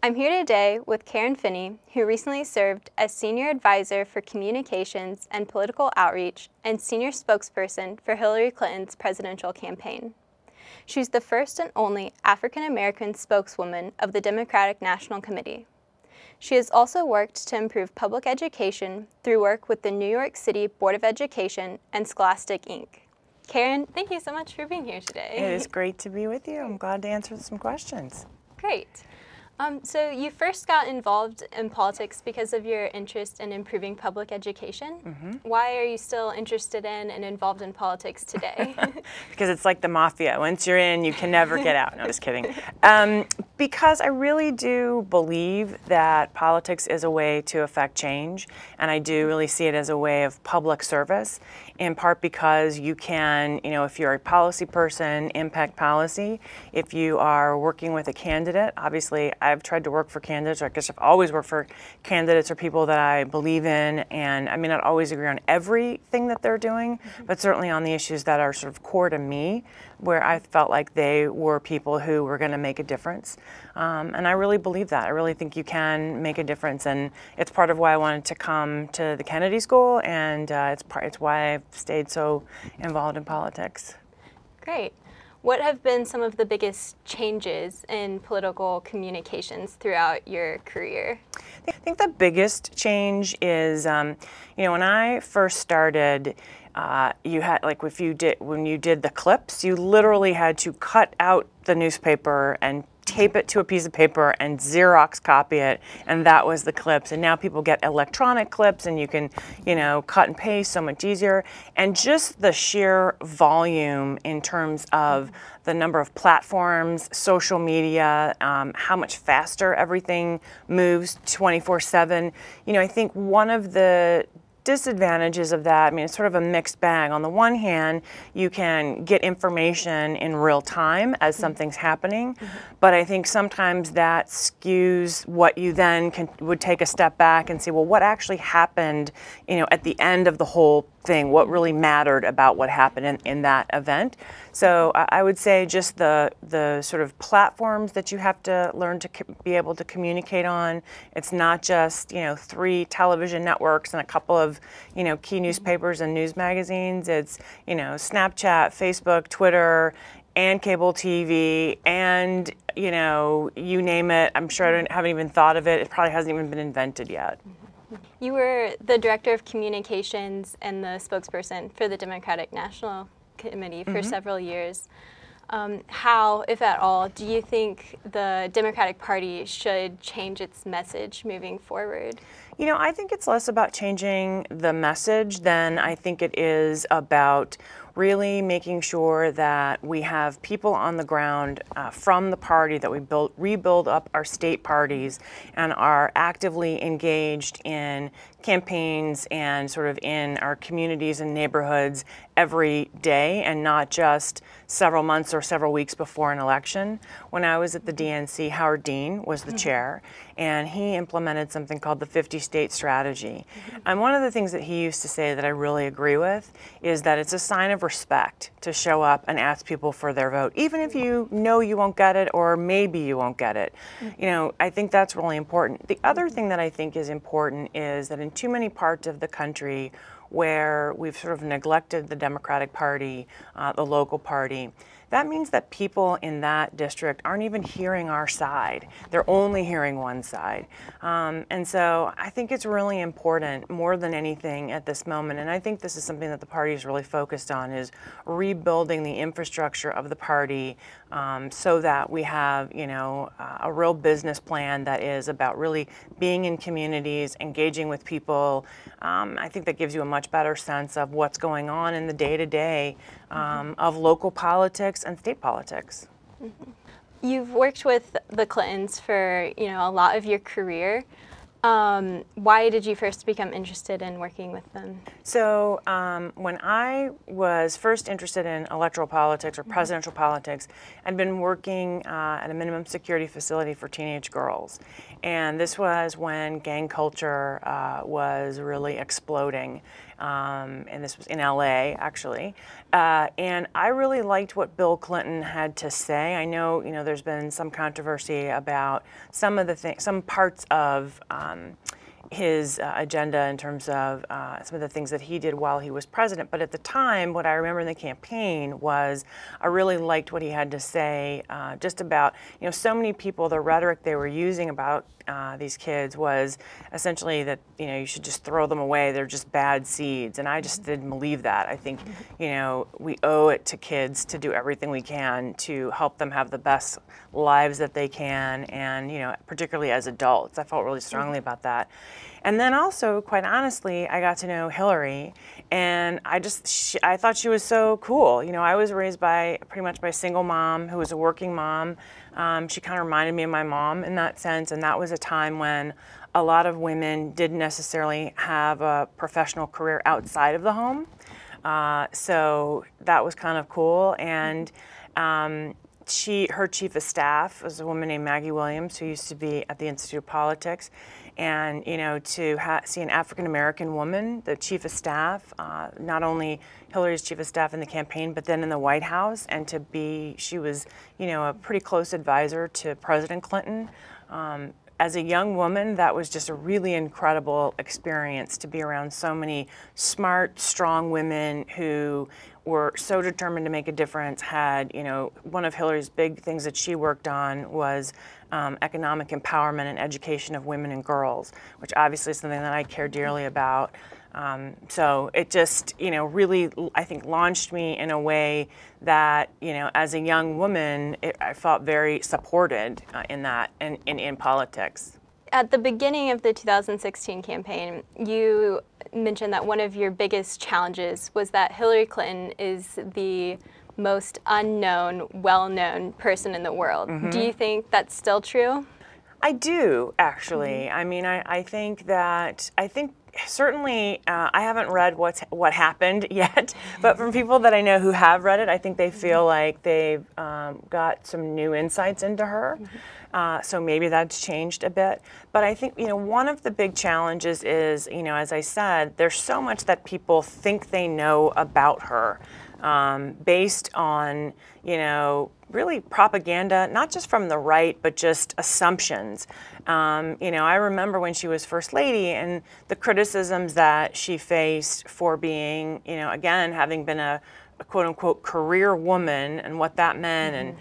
I'm here today with Karen Finney, who recently served as Senior Advisor for Communications and Political Outreach and Senior Spokesperson for Hillary Clinton's presidential campaign. She's the first and only African-American spokeswoman of the Democratic National Committee. She has also worked to improve public education through work with the New York City Board of Education and Scholastic, Inc. Karen, thank you so much for being here today. It is great to be with you. I'm glad to answer some questions. Great. So you first got involved in politics because of your interest in improving public education. Mm-hmm. Why are you still interested in and involved in politics today? Because it's like the mafia. Once you're in, you can never get out. No, just kidding. Because I really do believe that politics is a way to affect change, and I do really see it as a way of public service, in part because you can, if you're a policy person, impact policy. If you are working with a candidate, obviously I've tried to work for candidates, or I guess I've always worked for candidates or people that I believe in, and I may not always agree on everything that they're doing, but certainly on the issues that are sort of core to me, where I felt like they were people who were going to make a difference. And I really believe that. I really think you can make a difference, and it's part of why I wanted to come to the Kennedy School, and it's why I've stayed so involved in politics. Great. What have been some of the biggest changes in political communications throughout your career? I think the biggest change is, when I first started, you had, like, when you did the clips, you literally had to cut out the newspaper and tape it to a piece of paper and Xerox copy it, and that was the clips. And now people get electronic clips, and you can, cut and paste so much easier. And just the sheer volume in terms of the number of platforms, social media, how much faster everything moves 24/7. I think one of the disadvantages of that, it's sort of a mixed bag. On the one hand, you can get information in real time as something's happening, but I think sometimes that skews what you then would take a step back and see, well, what actually happened, at the end of the whole thing, what really mattered about what happened in that event. So I would say just the sort of platforms that you have to learn to be able to communicate on. It's not just 3 television networks and a couple of key newspapers and news magazines. It's Snapchat, Facebook, Twitter, and cable TV, and you name it. I'm sure I haven't even thought of it. It probably hasn't even been invented yet. You were the Director of Communications and the spokesperson for the Democratic National Committee for several years. How, if at all, do you think the Democratic Party should change its message moving forward? I think it's less about changing the message than I think it is about really making sure that we have people on the ground from the party, that we rebuild up our state parties and are actively engaged in campaigns and sort of in our communities and neighborhoods every day, and not just several months or several weeks before an election. When I was at the DNC, Howard Dean was the chair, and he implemented something called the 50-state strategy. And one of the things that he used to say that I really agree with is that it's a sign of respect to show up and ask people for their vote, even if you know you won't get it, or maybe you won't get it. I think that's really important. The other thing that I think is important is that in too many parts of the country where we've sort of neglected the Democratic Party, the local party, that means that people in that district aren't even hearing our side. They're only hearing one side. And so I think it's really important, more than anything at this moment, and I think this is something that the party is really focused on, is rebuilding the infrastructure of the party so that we have, a real business plan that is about really being in communities, engaging with people. I think that gives you a much better sense of what's going on in the day-to-day of local politics and state politics. You've worked with the Clintons for a lot of your career. Why did you first become interested in working with them? So when I was first interested in electoral politics or presidential politics, I'd been working at a minimum security facility for teenage girls. And this was when gang culture was really exploding. And this was in LA, actually. And I really liked what Bill Clinton had to say. I know, there's been some controversy about some parts of his agenda in terms of some of the things that he did while he was president. But at the time, what I remember in the campaign was I really liked what he had to say just about, so many people, the rhetoric they were using about these kids was essentially that, you should just throw them away. They're just bad seeds. And I just didn't believe that. I think, we owe it to kids to do everything we can to help them have the best lives that they can. And, particularly as adults, I felt really strongly about that. And then also, quite honestly, I got to know Hillary, and I thought she was so cool. I was raised pretty much by a single mom who was a working mom. She kind of reminded me of my mom in that sense, and that was a time when a lot of women didn't necessarily have a professional career outside of the home. So that was kind of cool. And her chief of staff was a woman named Maggie Williams, who used to be at the Institute of Politics. And, to see an African-American woman, the chief of staff, not only Hillary's chief of staff in the campaign, but then in the White House, and she was, a pretty close advisor to President Clinton. As a young woman, that was just a really incredible experience to be around so many smart, strong women who were so determined to make a difference. One of Hillary's big things that she worked on was economic empowerment and education of women and girls, which obviously is something that I care dearly about. So it just, really, I think, launched me in a way that, as a young woman, I felt very supported in that and in politics. At the beginning of the 2016 campaign, you mentioned that one of your biggest challenges was that Hillary Clinton is the most unknown, well-known person in the world. Mm-hmm. Do you think that's still true? I do, actually. Mm-hmm. I mean, I think certainly I haven't read what happened yet, but from people that I know who have read it, I think they feel like they've got some new insights into her. Mm-hmm. So maybe that's changed a bit. But I think, one of the big challenges is, as I said, there's so much that people think they know about her. Based on, really propaganda, not just from the right, but just assumptions. I remember when she was First Lady and the criticisms that she faced for being, again, having been a quote-unquote career woman and what that meant. Mm-hmm. And,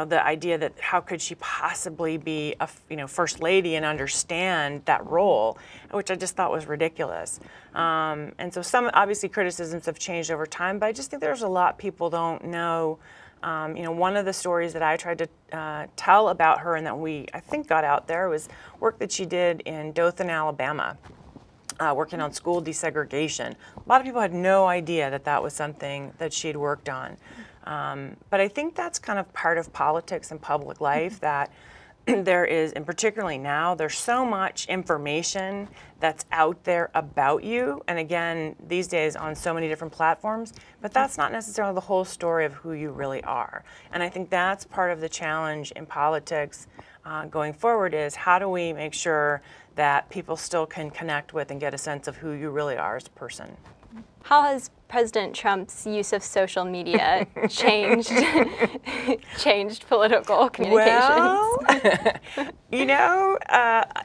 the idea that how could she possibly be a, First Lady and understand that role, which I just thought was ridiculous. And so some, obviously, criticisms have changed over time, but I just think there's a lot people don't know. One of the stories that I tried to tell about her and that I think got out there was work that she did in Dothan, Alabama. Working on school desegregation. A lot of people had no idea that that was something that she'd worked on. But I think that's kind of part of politics and public life, that there is, and particularly now, there's so much information that's out there about you, and again, these days on so many different platforms, but that's not necessarily the whole story of who you really are. And I think that's part of the challenge in politics going forward, is how do we make sure that people still can connect with and get a sense of who you really are as a person. How has President Trump's use of social media changed political communications? Well,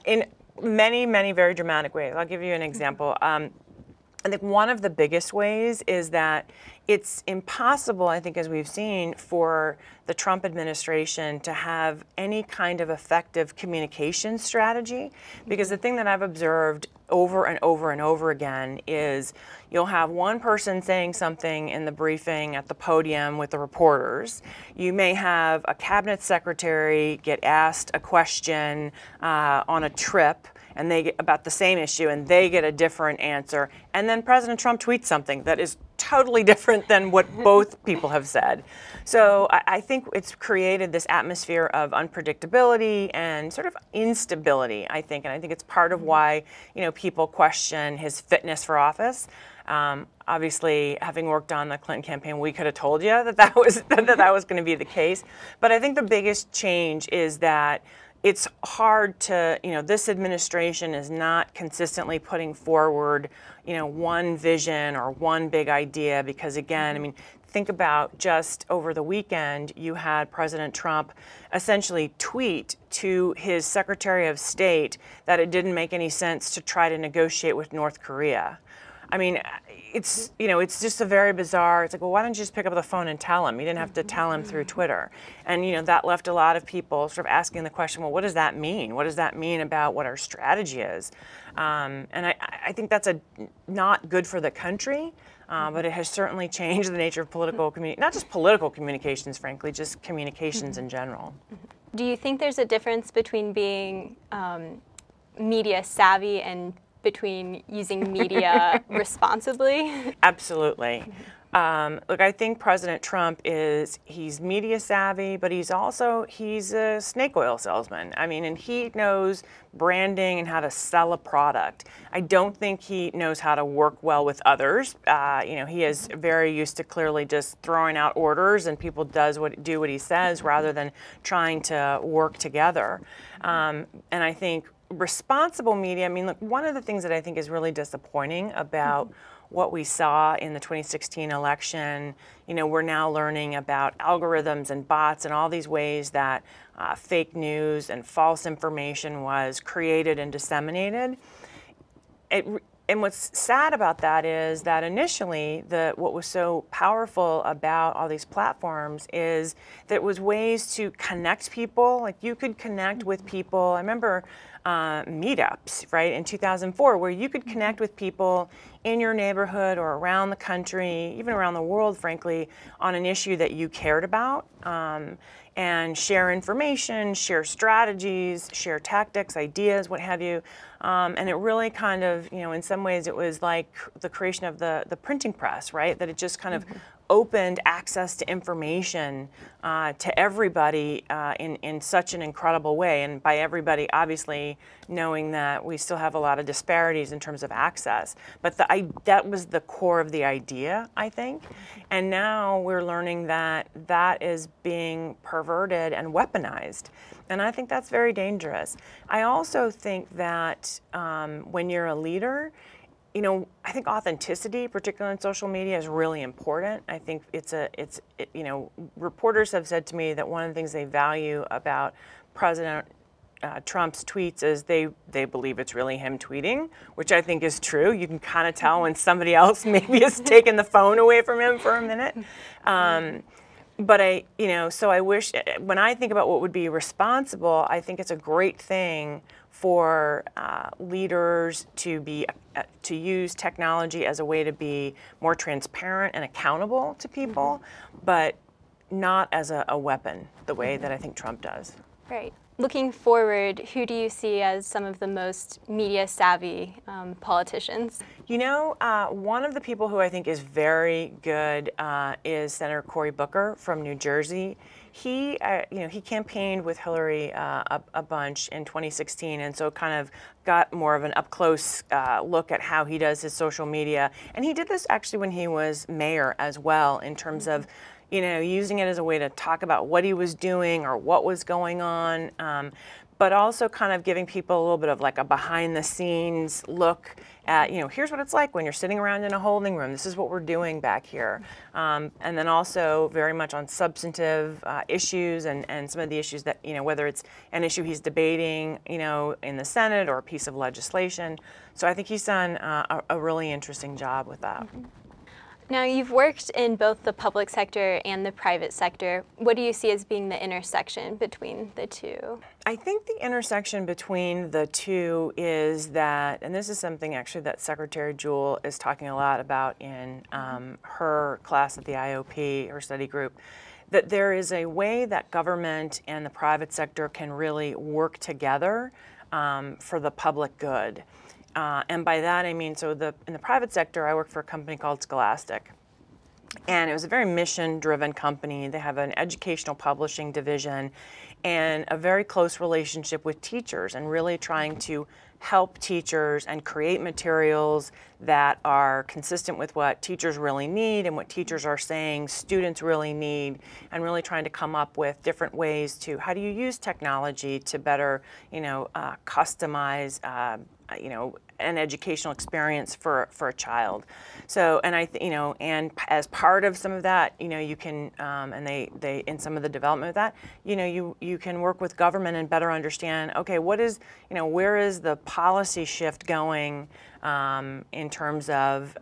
in many, many very dramatic ways. I'll give you an example. I think one of the biggest ways is that it's impossible, I think, as we've seen, for the Trump administration to have any kind of effective communication strategy, because the thing that I've observed over and over and over again is you'll have one person saying something in the briefing at the podium with the reporters. You may have a cabinet secretary get asked a question on a trip, and they get about the same issue, and they get a different answer. And then President Trump tweets something that is totally different than what both people have said. So I think it's created this atmosphere of unpredictability and sort of instability, I think. And I think it's part of why, people question his fitness for office. Obviously, having worked on the Clinton campaign, we could have told you that was going to be the case. But I think the biggest change is that it's hard to, this administration is not consistently putting forward, one vision or one big idea, because again, I mean, think about just over the weekend, you had President Trump essentially tweet to his Secretary of State that it didn't make any sense to try to negotiate with North Korea. I mean, it's just a very bizarre, it's like, well, why don't you just pick up the phone and tell him? You didn't have to tell him through Twitter. And, that left a lot of people sort of asking the question, well, what does that mean? What does that mean about what our strategy is? And I think that's not good for the country, but it has certainly changed the nature of political not just political communications, frankly, just communications in general. Do you think there's a difference between being media savvy and between using media responsibly? Absolutely. Look, I think President Trump he's media savvy, but he's a snake oil salesman. I mean, and he knows branding and how to sell a product. I don't think he knows how to work well with others. He is very used to clearly just throwing out orders and people do what he says rather than trying to work together. And I think responsible media, I mean, look, one of the things that I think is really disappointing about what we saw in the 2016 election, we're now learning about algorithms and bots and all these ways that fake news and false information was created and disseminated. And what's sad about that is that initially, what was so powerful about all these platforms is that it was ways to connect people. Like you could connect with people. I remember meetups, right, in 2004, where you could connect with people in your neighborhood or around the country, even around the world, frankly, on an issue that you cared about, and share information, share strategies, share tactics, ideas, what have you. And it really kind of, in some ways it was like the creation of the printing press, right? That it just kind of opened access to information to everybody in such an incredible way. And by everybody, obviously, knowing that we still have a lot of disparities in terms of access. But that was the core of the idea, I think. And now we're learning that that is being perverted and weaponized. And I think that's very dangerous. I also think that when you're a leader, I think authenticity, particularly on social media, is really important. I think reporters have said to me that one of the things they value about President Trump's tweets is they believe it's really him tweeting, which I think is true. You can kind of tell when somebody else maybe has taken the phone away from him for a minute. But so I wish, when I think about what would be responsible, I think it's a great thing for leaders to use technology as a way to be more transparent and accountable to people, but not as a weapon, the way that I think Trump does. Right. Looking forward, who do you see as some of the most media-savvy politicians? One of the people who I think is very good is Senator Cory Booker from New Jersey. He campaigned with Hillary a bunch in 2016, and so kind of got more of an up-close look at how he does his social media. And he did this actually when he was mayor as well, in terms of using it as a way to talk about what he was doing or what was going on, but also kind of giving people a little bit of like a behind-the-scenes look at, here's what it's like when you're sitting around in a holding room. This is what we're doing back here. And then also very much on substantive issues and some of the issues that, whether it's an issue he's debating, in the Senate or a piece of legislation. So I think he's done a really interesting job with that. Now, you've worked in both the public sector and the private sector. What do you see as being the intersection between the two? I think the intersection between the two is that, and this is something actually that Secretary Jewell is talking a lot about in her class at the IOP, her study group, that there is a way that government and the private sector can really work together for the public good. And by that I mean, so in the private sector, I work for a company called Scholastic. And it was a very mission-driven company. They have an educational publishing division and a very close relationship with teachers and really trying to help teachers and create materials that are consistent with what teachers really need and what teachers are saying students really need, and really trying to come up with different ways to how do you use technology to better, customize, an educational experience for a child. So, and and as part of some of that, you can, and they in some of the development of that, you can work with government and better understand, okay, what is, where is the policy shift going in terms of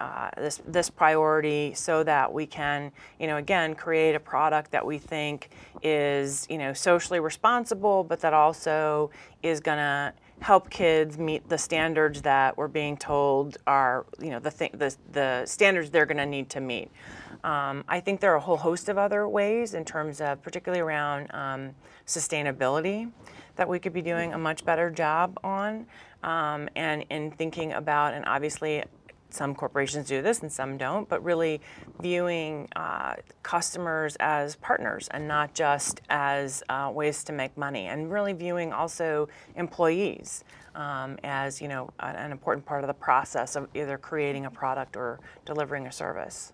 this priority, so that we can, again, create a product that we think is, socially responsible, but that also is going to help kids meet the standards that we're being told are, the standards they're going to need to meet. I think there are a whole host of other ways in terms of, particularly around sustainability, that we could be doing a much better job on, and in thinking about, and obviously some corporations do this and some don't, but really viewing customers as partners and not just as ways to make money, and really viewing also employees as an important part of the process of either creating a product or delivering a service.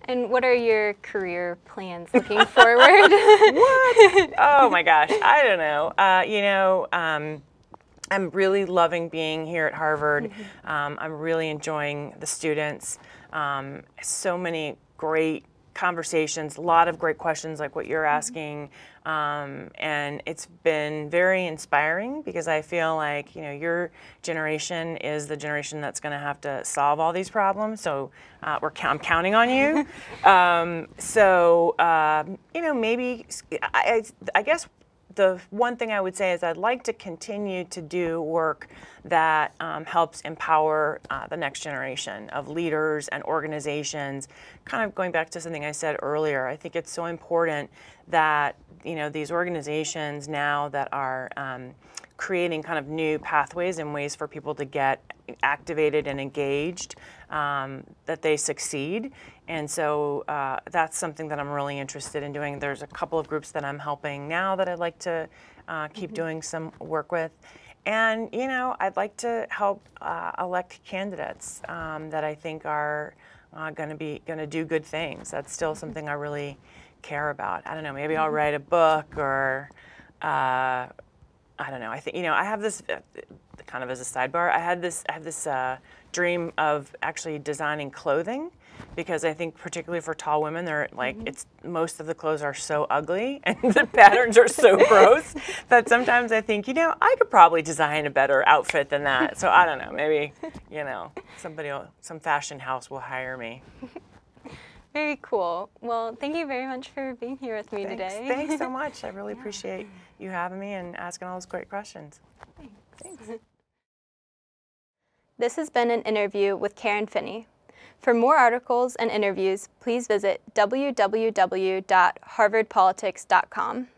And what are your career plans looking forward? What? Oh my gosh, I don't know. I'm really loving being here at Harvard. I'm really enjoying the students. So many great conversations, a lot of great questions like what you're asking. And it's been very inspiring, because I feel like, your generation is the generation that's going to have to solve all these problems. So I'm counting on you. Maybe, I guess, the one thing I would say is I'd like to continue to do work that helps empower the next generation of leaders and organizations. Kind of going back to something I said earlier, I think it's so important that these organizations now that are creating kind of new pathways and ways for people to get activated and engaged, that they succeed. And so that's something that I'm really interested in doing. There's a couple of groups that I'm helping now that I'd like to keep doing some work with. And, I'd like to help elect candidates that I think are going to do good things. That's still something I really care about. I don't know, maybe I'll write a book, or I don't know. I think, I have this, kind of as a sidebar, I have this dream of actually designing clothing, because I think particularly for tall women, they're like, most of the clothes are so ugly and the patterns are so gross that sometimes I think, I could probably design a better outfit than that. So I don't know, maybe, some fashion house will hire me. Very cool. Well, thank you very much for being here with me today. Thanks so much. I really appreciate you having me and asking all those great questions. Thanks. This has been an interview with Karen Finney. For more articles and interviews, please visit www.harvardpolitics.com.